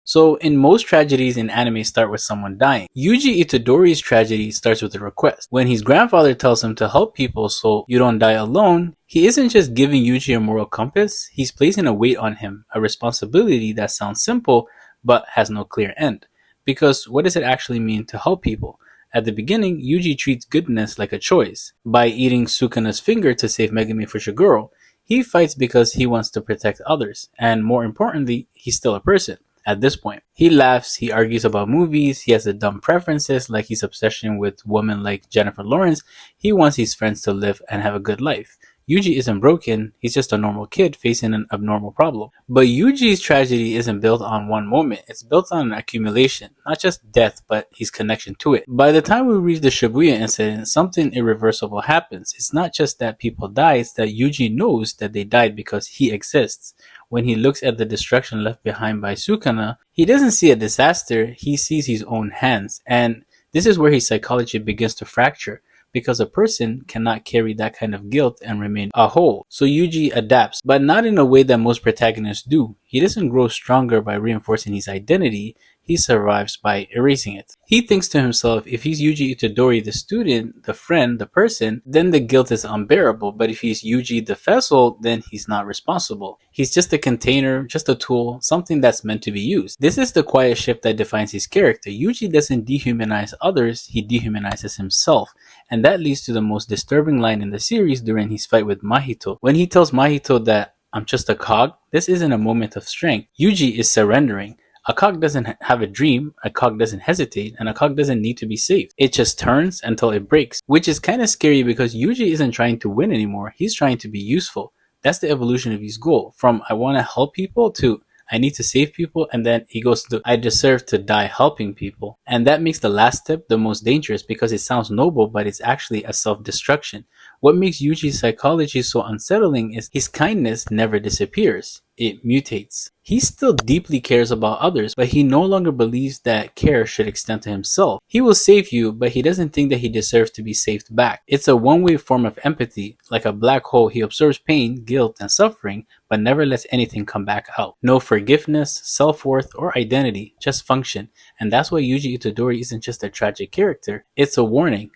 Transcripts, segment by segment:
So in most tragedies in anime start with someone dying. Yuji Itadori's tragedy starts with a request. When his grandfather tells him to help people so you don't die alone, he isn't just giving Yuji a moral compass, he's placing a weight on him, a responsibility that sounds simple but has no clear end. Because what does it actually mean to help people? At the beginning, Yuji treats goodness like a choice. By eating Sukuna's finger to save Megumi for Shiguro, he fights because he wants to protect others, and more importantly, he's still a person. At this point, he laughs, he argues about movies, he has the dumb preferences like his obsession with women like Jennifer Lawrence. He wants his friends to live and have a good life. Yuji isn't broken, he's just a normal kid facing an abnormal problem. But Yuji's tragedy isn't built on one moment, it's built on an accumulation, not just death, but his connection to it. By the time we reach the Shibuya Incident, something irreversible happens. It's not just that people die, it's that Yuji knows that they died because he exists. When he looks at the destruction left behind by Sukuna, he doesn't see a disaster, he sees his own hands. And this is where his psychology begins to fracture, because a person cannot carry that kind of guilt and remain a whole. So Yuji adapts, but not in a way that most protagonists do. He doesn't grow stronger by reinforcing his identity, he survives by erasing it. He thinks to himself, if he's Yuji Itadori, the student, the friend, the person, then the guilt is unbearable. But if he's Yuji the vessel, then he's not responsible. He's just a container, just a tool, something that's meant to be used. This is the quiet shift that defines his character. Yuji doesn't dehumanize others, he dehumanizes himself. And that leads to the most disturbing line in the series during his fight with Mahito. When he tells Mahito that, I'm just a cog, this isn't a moment of strength. Yuji is surrendering. A cog doesn't have a dream, a cog doesn't hesitate, and a cog doesn't need to be saved. It just turns until it breaks, which is kind of scary because Yuji isn't trying to win anymore, he's trying to be useful. That's the evolution of his goal, from I want to help people to I need to save people, and then he goes to I deserve to die helping people. And that makes the last step the most dangerous because it sounds noble, but it's actually a self-destruction. What makes Yuji's psychology so unsettling is his kindness never disappears. It mutates. He still deeply cares about others, but he no longer believes that care should extend to himself. He will save you, but he doesn't think that he deserves to be saved back. It's a one-way form of empathy. Like a black hole, he absorbs pain, guilt, and suffering, but never lets anything come back out. No forgiveness, self-worth, or identity, just function. And that's why Yuji Itadori isn't just a tragic character. It's a warning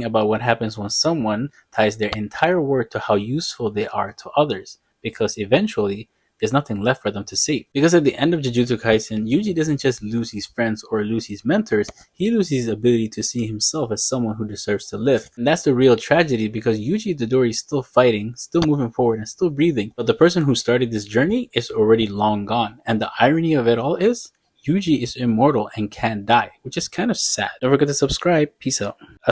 about what happens when someone ties their entire worth to how useful they are to others. Because eventually, there's nothing left for them to save. Because at the end of Jujutsu Kaisen, Yuji doesn't just lose his friends or lose his mentors, he loses his ability to see himself as someone who deserves to live. And that's the real tragedy because Yuji Itadori is still fighting, still moving forward, and still breathing. But the person who started this journey is already long gone. And the irony of it all is, Yuji is immortal and can't die, which is kind of sad. Don't forget to subscribe. Peace out.